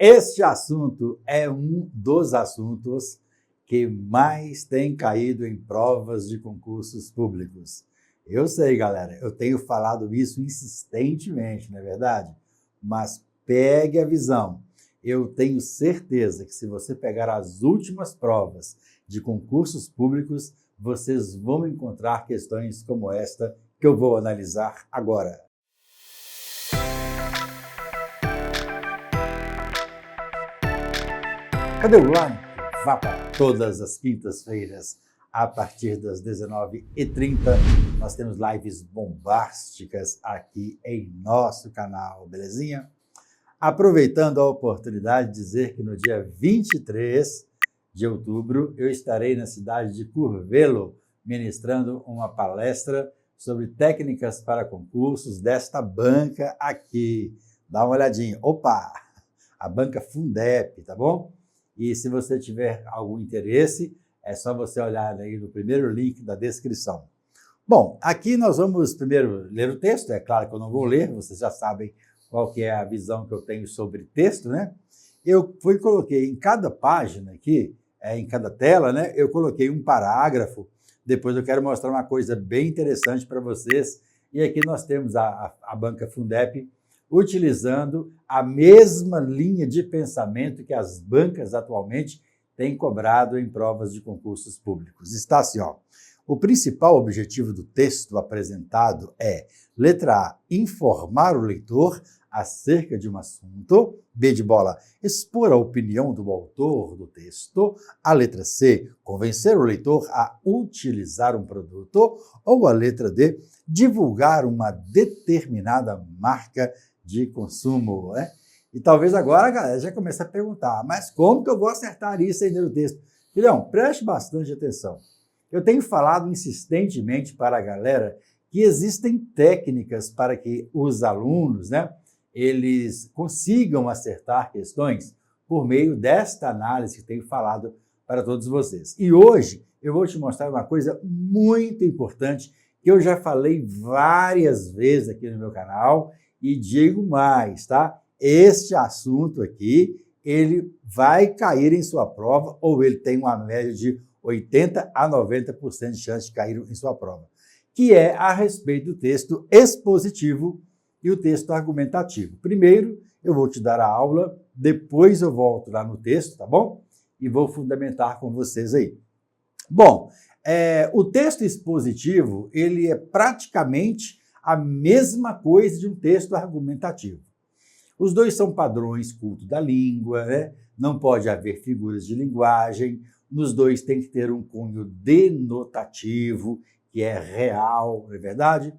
Este assunto é um dos assuntos que mais tem caído em provas de concursos públicos. Eu sei, galera, eu tenho falado isso insistentemente, não é verdade? Mas pegue a visão. Eu tenho certeza que se você pegar as últimas provas de concursos públicos, vocês vão encontrar questões como esta que eu vou analisar agora. Cadê o like? Vá para todas as quintas-feiras, a partir das 19h30. Nós temos lives bombásticas aqui em nosso canal, belezinha? Aproveitando a oportunidade de dizer que no dia 23 de outubro eu estarei na cidade de Curvelo, ministrando uma palestra sobre técnicas para concursos desta banca aqui. Dá uma olhadinha. Opa! A banca Fundep, tá bom? E se você tiver algum interesse, é só você olhar aí no primeiro link da descrição. Bom, aqui nós vamos primeiro ler o texto. É claro que eu não vou ler, vocês já sabem qual que é a visão que eu tenho sobre texto, né? Eu coloquei em cada página aqui, em cada tela, né? Eu coloquei um parágrafo. Depois eu quero mostrar uma coisa bem interessante para vocês. E aqui nós temos a banca Fundep utilizando a mesma linha de pensamento que as bancas atualmente têm cobrado em provas de concursos públicos. Está assim, ó. O principal objetivo do texto apresentado é, letra A, informar o leitor acerca de um assunto, B de bola, expor a opinião do autor do texto, a letra C, convencer o leitor a utilizar um produto, ou a letra D, divulgar uma determinada marca de consumo, né? E talvez agora a galera já comece a perguntar, mas como que eu vou acertar isso aí no texto? Filhão, preste bastante atenção. Eu tenho falado insistentemente para a galera que existem técnicas para que os alunos, né, eles consigam acertar questões por meio desta análise que tenho falado para todos vocês. E hoje eu vou te mostrar uma coisa muito importante que eu já falei várias vezes aqui no meu canal e digo mais, tá? Este assunto aqui, ele vai cair em sua prova ou ele tem uma média de 80% a 90% de chance de cair em sua prova, que é a respeito do texto expositivo e o texto argumentativo. Primeiro, eu vou te dar a aula, depois eu volto lá no texto, tá bom? E vou fundamentar com vocês aí. Bom, o texto expositivo, ele é praticamente a mesma coisa de um texto argumentativo. Os dois são padrões culto da língua, né? Não pode haver figuras de linguagem, nos dois tem que ter um cunho denotativo, que é real, não é verdade?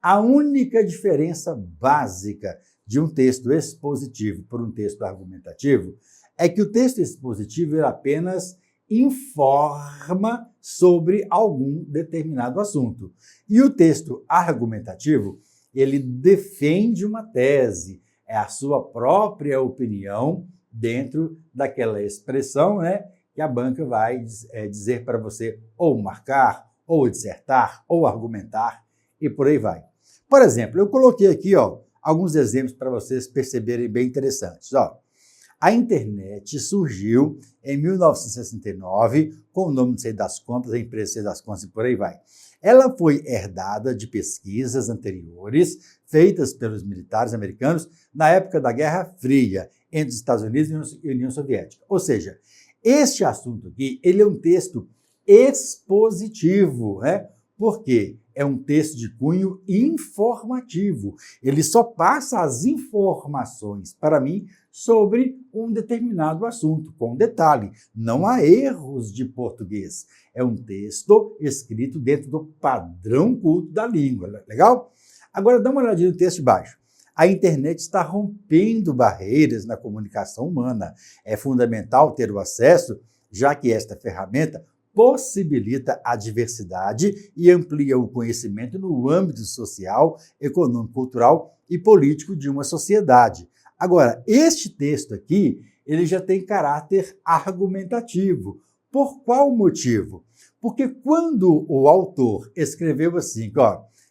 A única diferença básica de um texto expositivo por um texto argumentativo é que o texto expositivo ele apenas informa sobre algum determinado assunto. E o texto argumentativo, ele defende uma tese, é a sua própria opinião dentro daquela expressão, né, que a banca vai dizer para você ou marcar, ou dissertar, ou argumentar, e por aí vai. Por exemplo, eu coloquei aqui alguns exemplos para vocês perceberem bem interessantes. A internet surgiu em 1969 com o nome de Sei das Contas, a empresa Sei das Contas e por aí vai. Ela foi herdada de pesquisas anteriores feitas pelos militares americanos na época da Guerra Fria entre os Estados Unidos e a União Soviética. Ou seja, este assunto aqui, ele é um texto expositivo, né? Porque é um texto de cunho informativo. Ele só passa as informações para mim sobre um determinado assunto, com detalhe. Não há erros de português. É um texto escrito dentro do padrão culto da língua. Legal? Agora dá uma olhadinha no texto de baixo. A internet está rompendo barreiras na comunicação humana. É fundamental ter o acesso, já que esta ferramenta possibilita a diversidade e amplia o conhecimento no âmbito social, econômico, cultural e político de uma sociedade. Agora, este texto aqui, ele já tem caráter argumentativo. Por qual motivo? Porque quando o autor escreveu assim,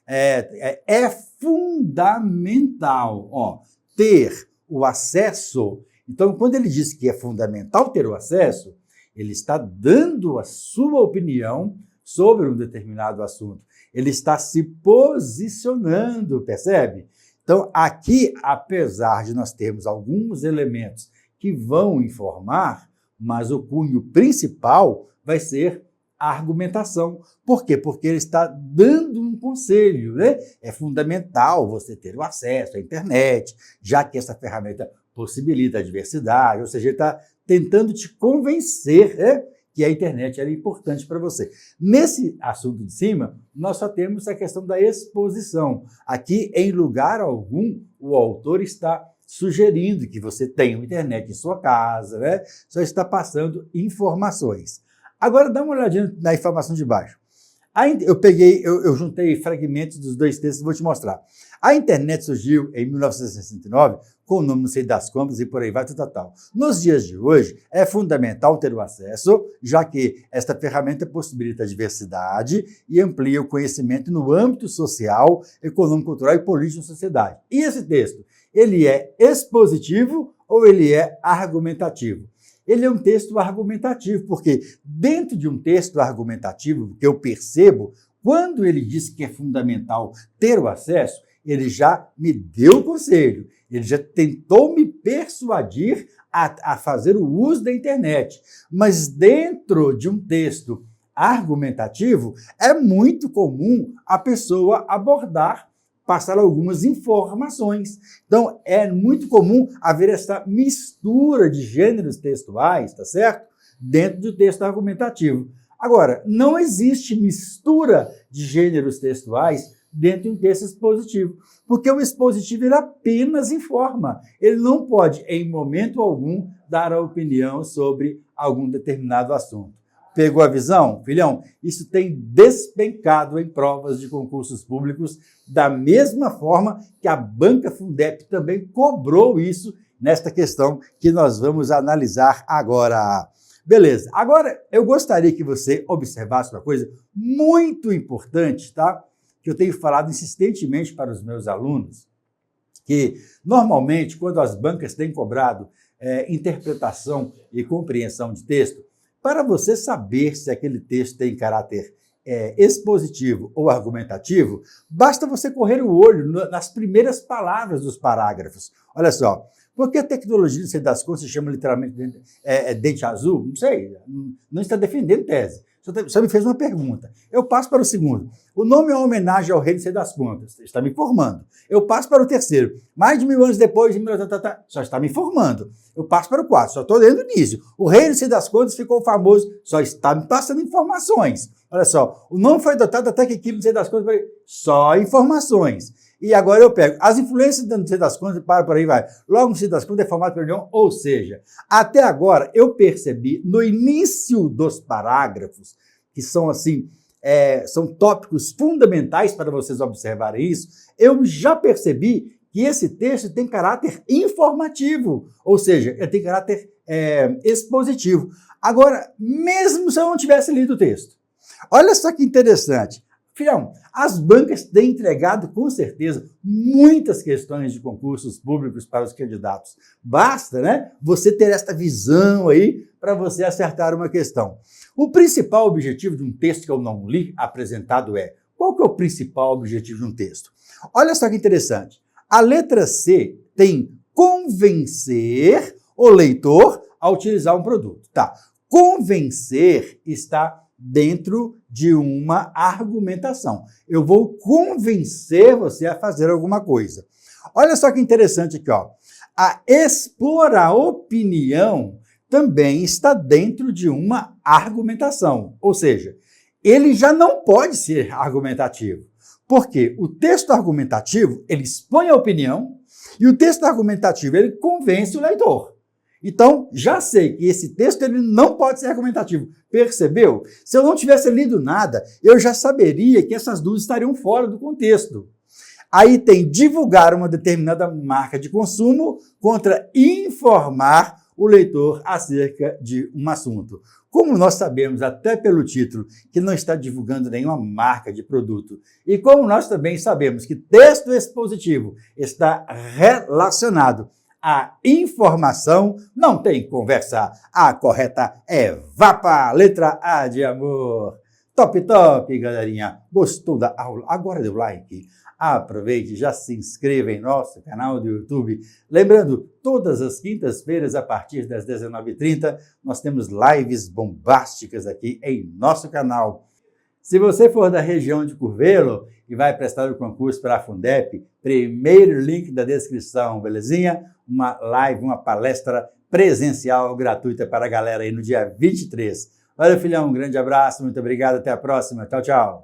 é fundamental ter o acesso Então, quando ele diz que é fundamental ter o acesso, ele está dando a sua opinião sobre um determinado assunto. Ele está se posicionando, percebe? Então, aqui, apesar de nós termos alguns elementos que vão informar, mas o cunho principal vai ser a argumentação. Por quê? Porque ele está dando um conselho, né? É fundamental você ter o acesso à internet, já que essa ferramenta possibilita a diversidade, ou seja, ele está tentando te convencer, né, que a internet era importante para você. Nesse assunto de cima, nós só temos a questão da exposição. Aqui, em lugar algum, o autor está sugerindo que você tenha uma internet em sua casa, né? Só está passando informações. Agora, dá uma olhadinha na informação de baixo. Eu juntei fragmentos dos dois textos e vou te mostrar. A internet surgiu em 1969 com o nome não sei das quantas e por aí vai, tal. Nos dias de hoje, é fundamental ter o acesso, já que esta ferramenta possibilita a diversidade e amplia o conhecimento no âmbito social, econômico, cultural e político da sociedade. E esse texto, ele é expositivo ou ele é argumentativo? Ele é um texto argumentativo, porque dentro de um texto argumentativo, que eu percebo, quando ele diz que é fundamental ter o acesso, ele já me deu o conselho, ele já tentou me persuadir a fazer o uso da internet. Mas dentro de um texto argumentativo, é muito comum a pessoa abordar, passar algumas informações. Então, é muito comum haver essa mistura de gêneros textuais, tá certo? Dentro do texto argumentativo. Agora, não existe mistura de gêneros textuais dentro de um texto expositivo, porque o expositivo ele apenas informa. Ele não pode, em momento algum, dar a opinião sobre algum determinado assunto. Pegou a visão? Filhão, isso tem despencado em provas de concursos públicos, da mesma forma que a Banca Fundep também cobrou isso nesta questão que nós vamos analisar agora. Beleza, agora eu gostaria que você observasse uma coisa muito importante, tá? Que eu tenho falado insistentemente para os meus alunos, que normalmente quando as bancas têm cobrado interpretação e compreensão de texto, para você saber se aquele texto tem caráter expositivo ou argumentativo, basta você correr o olho nas primeiras palavras dos parágrafos. Olha só, porque a tecnologia, não sei das contas, se chama literalmente dente azul? Não sei, não está defendendo tese. Só me fez uma pergunta. Eu passo para o segundo. O nome é uma homenagem ao rei, não sei das contas. Está me informando. Eu passo para o terceiro. Mais de 1000 anos depois, só está me informando. Eu passo para o quarto. Só estou lendo o início. O rei, não sei das contas, ficou famoso. Só está me passando informações. Olha só. O nome foi adotado até que aquilo, não sei das contas, só informações. E agora eu pego as influências do não sei das contas e para por aí vai. Logo não sei das contas é formado pela união, ou seja, até agora eu percebi no início dos parágrafos, que são assim, são tópicos fundamentais para vocês observarem isso, eu já percebi que esse texto tem caráter informativo, ou seja, ele tem caráter expositivo. Agora, mesmo se eu não tivesse lido o texto, olha só que interessante. Filhão, as bancas têm entregado, com certeza, muitas questões de concursos públicos para os candidatos. Basta, né, você ter esta visão aí para você acertar uma questão. O principal objetivo de um texto que eu não li apresentado qual que é o principal objetivo de um texto? Olha só que interessante. A letra C tem convencer o leitor a utilizar um produto. Tá. Convencer está dentro de uma argumentação. Eu vou convencer você a fazer alguma coisa. Olha só que interessante aqui, ó. A expor a opinião também está dentro de uma argumentação. Ou seja, ele já não pode ser argumentativo. Porque o texto argumentativo, ele expõe a opinião e o texto argumentativo, ele convence o leitor. Então, já sei que esse texto ele não pode ser argumentativo. Percebeu? Se eu não tivesse lido nada, eu já saberia que essas duas estariam fora do contexto. Aí tem divulgar uma determinada marca de consumo contra informar o leitor acerca de um assunto. Como nós sabemos, até pelo título, que não está divulgando nenhuma marca de produto, e como nós também sabemos que texto expositivo está relacionado A informação não tem conversa. A correta é VAPA, letra A de amor. Top, top, galerinha. Gostou da aula? Agora dê o like. Aproveite, já se inscreva em nosso canal do YouTube. Lembrando, todas as quintas-feiras, a partir das 19h30, nós temos lives bombásticas aqui em nosso canal. Se você for da região de Curvelo e vai prestar o concurso para a Fundep, primeiro link da descrição, belezinha? Uma live, uma palestra presencial gratuita para a galera aí no dia 23. Valeu, filhão, um grande abraço, muito obrigado, até a próxima, tchau, tchau.